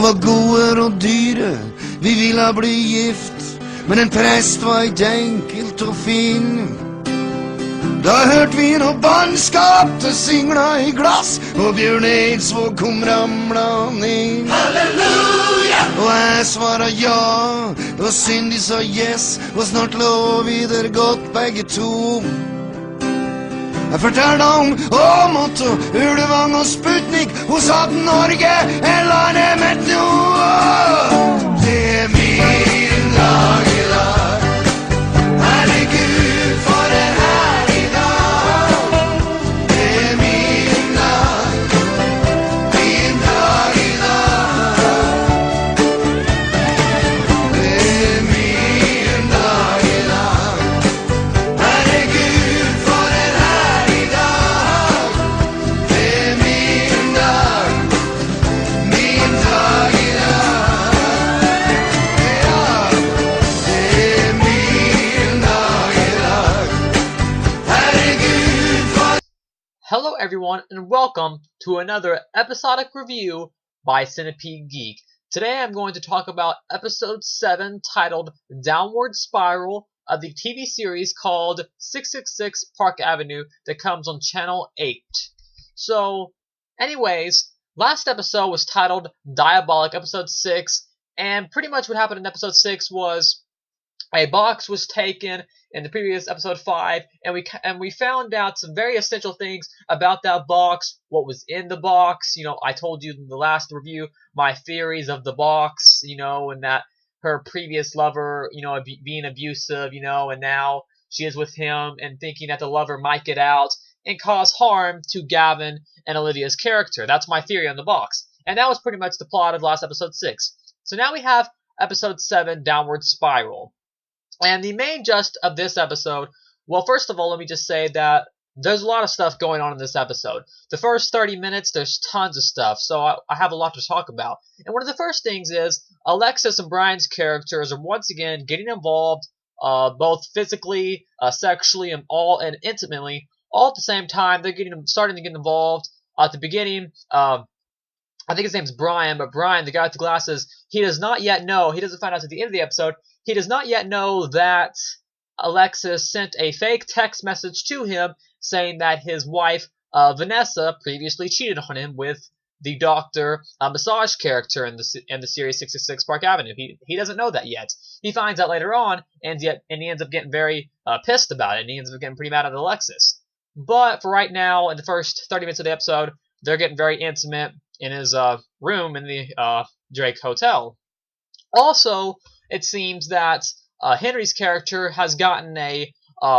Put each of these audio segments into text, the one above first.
var gode og dyre, vi ville bli gift, men en prest var ikke enkelt å finne. Da hørte vi noe bannskap til singla i glass, og Bjørn Eidsvåg kom ramla ned. Halleluja! Og jeg svaret ja, og Cindy sa yes, og snart lå vi der godt begge to. Jeg fortalte om Åmot og Ulvang og Sputnik, hun sa at Norge er landet mitt nå. Det er min dag i dag, herregud for en herlig dag. Det er min dag i dag. Det er min dag i dag, herregud for en herlig dag. Det er min dag i dag. Ja, det er min dag i dag, herregud for. Hello everyone and welcome to another episodic review by Centipede Geek. Today I'm going to talk about episode 7 titled Downward Spiral of the TV series called 666 Park Avenue that comes on channel 8. So, anyways, last episode was titled Diabolic episode 6, and pretty much what happened in episode 6 was a box was taken in the previous episode 5, and we found out some very essential things about that box, what was in the box. You know, I told you in the last review my theories of the box, you know, and that her previous lover, you know, being abusive, you know, and now she is with him and thinking that the lover might get out and cause harm to Gavin and Olivia's character. That's my theory on the box. And that was pretty much the plot of last episode 6. So now we have episode 7, Downward Spiral. And the main gist of this episode, well, first of all, let me just say that there's a lot of stuff going on in this episode. The first 30 minutes, there's tons of stuff, so I have a lot to talk about. And one of the first things is Alexis and Brian's characters are once again getting involved, both physically, sexually, and intimately, all at the same time. They're starting to get involved. At the beginning, I think his name's Brian, but Brian, the guy with the glasses, he does not yet know, he doesn't find out at the end of the episode, he does not yet know that Alexis sent a fake text message to him saying that his wife, Vanessa, previously cheated on him with the doctor massage character in the series 666 Park Avenue. He doesn't know that yet. He finds out later on, and he ends up getting very pissed about it, and he ends up getting pretty mad at Alexis. But for right now, in the first 30 minutes of the episode, they're getting very intimate in his room in the Drake Hotel. Also, it seems that Henry's character has gotten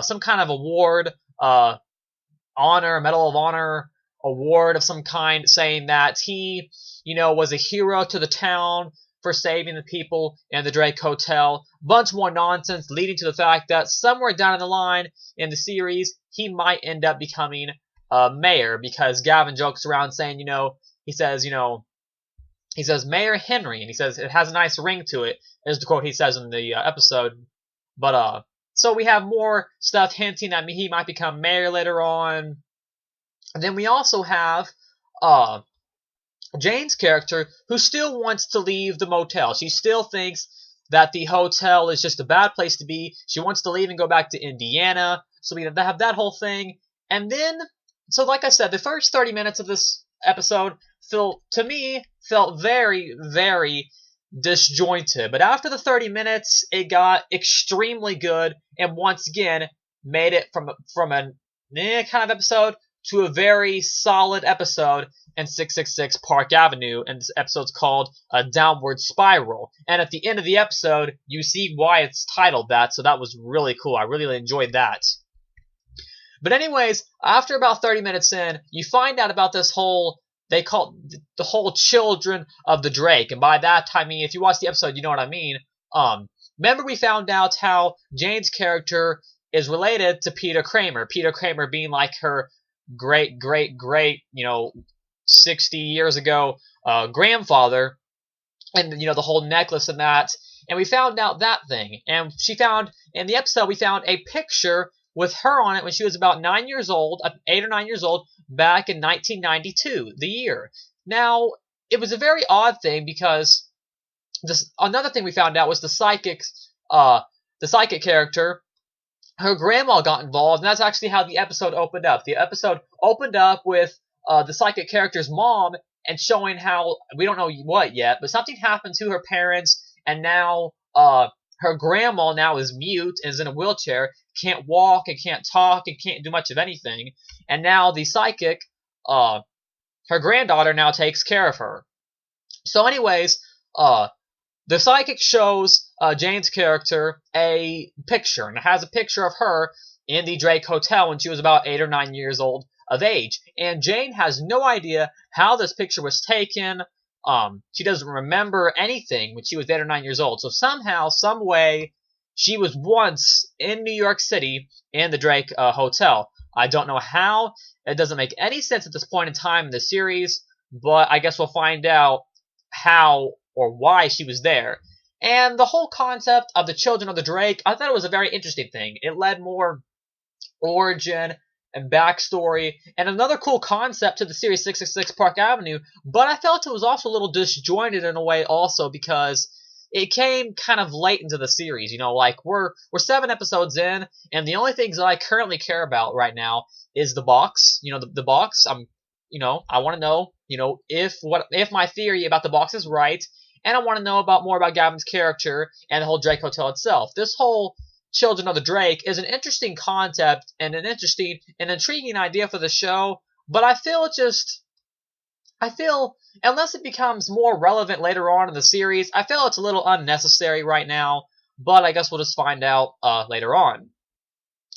some kind of award, Medal of Honor award of some kind, saying that he, you know, was a hero to the town for saving the people in the Drake Hotel. Bunch more nonsense leading to the fact that somewhere down the line in the series, he might end up becoming mayor, because Gavin jokes around saying, you know, he says Mayor Henry, and he says it has a nice ring to it, is the quote he says in the episode. But, so we have more stuff hinting that he might become mayor later on. And then we also have, Jane's character, who still wants to leave the motel. She still thinks that the hotel is just a bad place to be. She wants to leave and go back to Indiana. So we have that whole thing. And then, so like I said, the first 30 minutes of this episode felt very, very disjointed. But after the 30 minutes, it got extremely good, and once again made it from a kind of episode to a very solid episode in 666 Park Avenue, and this episode's called A Downward Spiral. And at the end of the episode, you see why it's titled that, so that was really cool. I really enjoyed that. But anyways, after about 30 minutes in, you find out about this whole, they call it the whole Children of the Drake. And by that, I mean, if you watch the episode, you know what I mean. Remember we found out how Jane's character is related to Peter Kramer. Peter Kramer being like her great, you know, 60 years ago grandfather. And, you know, the whole necklace and that. And we found out that thing. And in the episode, we found a picture with her on it when she was about 9 years old, 8 or 9 years old, back in 1992, the year. Now, it was a very odd thing because another thing we found out was the psychic character, her grandma got involved, and that's actually how the episode opened up. The episode opened up with the psychic character's mom and showing how, we don't know what yet, but something happened to her parents, and now her grandma now is mute and is in a wheelchair, can't walk and can't talk and can't do much of anything, and now the psychic, her granddaughter now takes care of her. So anyways, the psychic shows Jane's character a picture, and it has a picture of her in the Drake Hotel when she was about 8 or 9 years old of age. And Jane has no idea how this picture was taken. She doesn't remember anything when she was 8 or 9 years old. So somehow, some way, she was once in New York City in the Drake Hotel. I don't know how. It doesn't make any sense at this point in time in the series, but I guess we'll find out how or why she was there. And the whole concept of the children of the Drake, I thought it was a very interesting thing. It led more origin and backstory, and another cool concept to the series 666 Park Avenue, but I felt it was also a little disjointed in a way also because it came kind of late into the series. You know, like we're 7 episodes in, and the only things that I currently care about right now is the box. You know, the box. I want to know, if my theory about the box is right, and I want to know more about Gavin's character and the whole Drake Hotel itself. This whole Children of the Drake is an interesting concept and an interesting and intriguing idea for the show, but I feel unless it becomes more relevant later on in the series, I feel it's a little unnecessary right now, but I guess we'll just find out later on.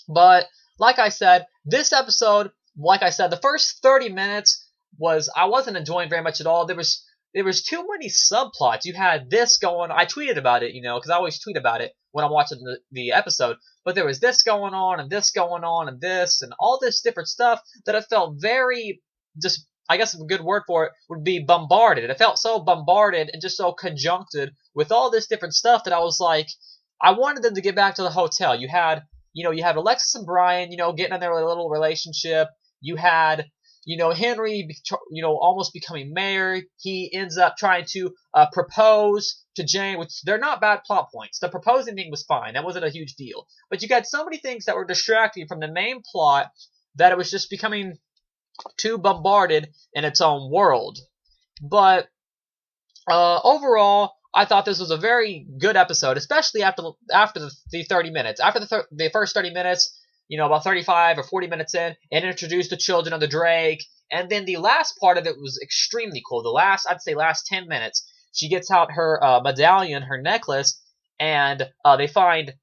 But like I said, this episode, the first 30 minutes I wasn't enjoying very much at all. There was too many subplots. You had this going. I tweeted about it, because I always tweet about it when I'm watching the episode. But there was this going on and this going on and this and all this different stuff that it felt very just. I guess a good word for it would be bombarded. It felt so bombarded and just so conjuncted with all this different stuff that I was like, I wanted them to get back to the hotel. You had Alexis and Brian, getting in their little relationship. You had Henry, almost becoming mayor. He ends up trying to propose to Jane, which they're not bad plot points. The proposing thing was fine. That wasn't a huge deal. But you got so many things that were distracting from the main plot that it was just becoming too bombarded in its own world. But overall, I thought this was a very good episode, especially after the 30 minutes. After the first 30 minutes, about 35 or 40 minutes in, it introduced the children of the Drake, and then the last part of it was extremely cool. I'd say last 10 minutes, she gets out her medallion, her necklace, and they find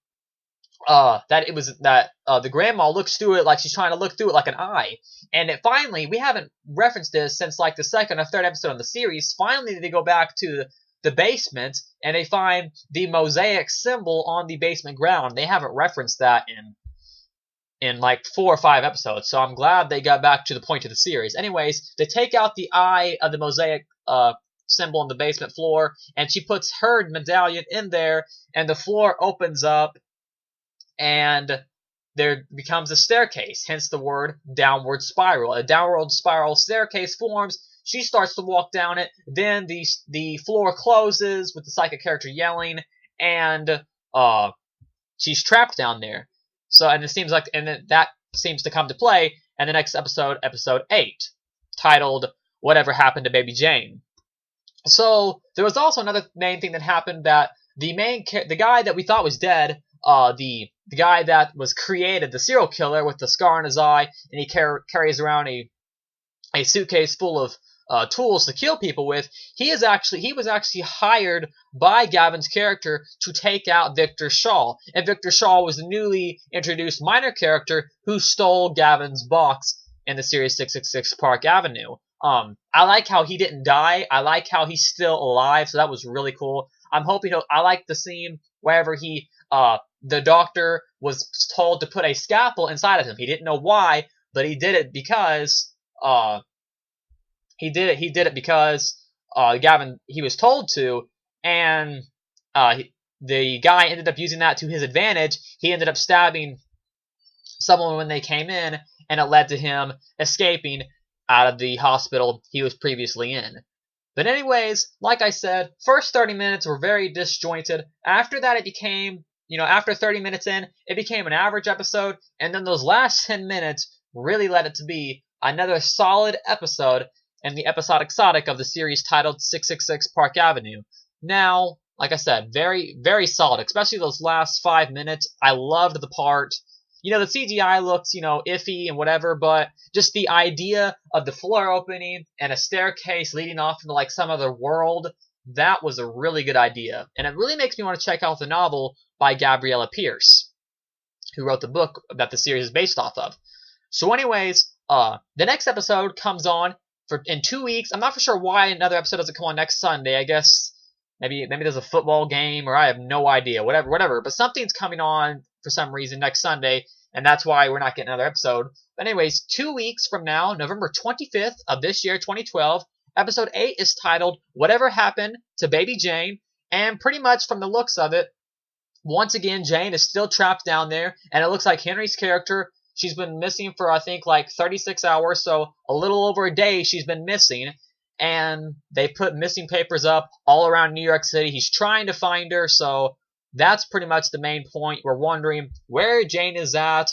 that the grandma looks through it like she's trying to look through it like an eye. And finally, we haven't referenced this since like the second or third episode of the series. Finally, they go back to the basement and they find the mosaic symbol on the basement ground. They haven't referenced that in like 4 or 5 episodes, so I'm glad they got back to the point of the series. Anyways, they take out the eye of the mosaic symbol on the basement floor, and she puts her medallion in there, and the floor opens up, and there becomes a staircase, hence the word downward spiral. A downward spiral staircase forms. She starts to walk down it, then the floor closes with the psychic character yelling, and she's trapped down there. So, and then that seems to come to play in the next episode, episode 8, titled "Whatever Happened to Baby Jane." So there was also another main thing that happened, that the guy that we thought was dead, the guy that was created, the serial killer with the scar on his eye, and he carries around a suitcase full of tools to kill people with. He was actually hired by Gavin's character to take out Victor Shaw, and Victor Shaw was the newly introduced minor character who stole Gavin's box in the series 666 Park Avenue. I like how he didn't die. I like how he's still alive, so that was really cool. I like the scene wherever the doctor was told to put a scalpel inside of him. He didn't know why, but he did it because he did it because Gavin, he was told to, and the guy ended up using that to his advantage. He ended up stabbing someone when they came in, and it led to him escaping out of the hospital he was previously in. But anyways, like I said, first 30 minutes were very disjointed. After that, it became, after 30 minutes in, it became an average episode. And then those last 10 minutes really led it to be another solid episode in the episodic exotic of the series titled 666 Park Avenue. Now, like I said, very, very solid, especially those last 5 minutes. I loved the part. The CGI looks, iffy and whatever, but just the idea of the floor opening and a staircase leading off into like some other world, that was a really good idea. And it really makes me want to check out the novel by Gabriella Pierce, who wrote the book that the series is based off of. So anyways, the next episode comes on in 2 weeks. I'm not for sure why another episode doesn't come on next Sunday. I guess maybe there's a football game, or I have no idea. Whatever. But something's coming on for some reason next Sunday, and that's why we're not getting another episode. But anyways, 2 weeks from now, November 25th of this year, 2012, episode 8 is titled Whatever Happened to Baby Jane, and pretty much from the looks of it, once again, Jane is still trapped down there, and it looks like Henry's character, she's been missing for, I think, like 36 hours, so a little over a day she's been missing, and they put missing papers up all around New York City. He's trying to find her, so that's pretty much the main point. We're wondering where Jane is at,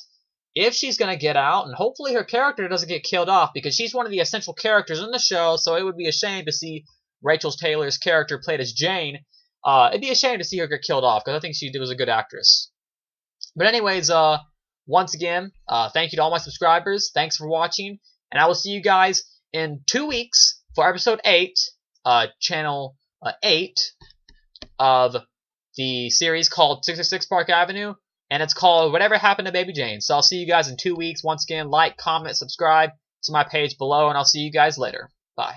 if she's going to get out, and hopefully her character doesn't get killed off, because she's one of the essential characters in the show, so it would be a shame to see Rachel Taylor's character played as Jane. It'd be a shame to see her get killed off, because I think she was a good actress. But anyways, once again, thank you to all my subscribers. Thanks for watching, and I will see you guys in 2 weeks for episode 8, channel 8 of the series called 666 Park Avenue, and it's called Whatever Happened to Baby Jane. So I'll see you guys in 2 weeks. Once again, like, comment, subscribe to my page below, and I'll see you guys later. Bye.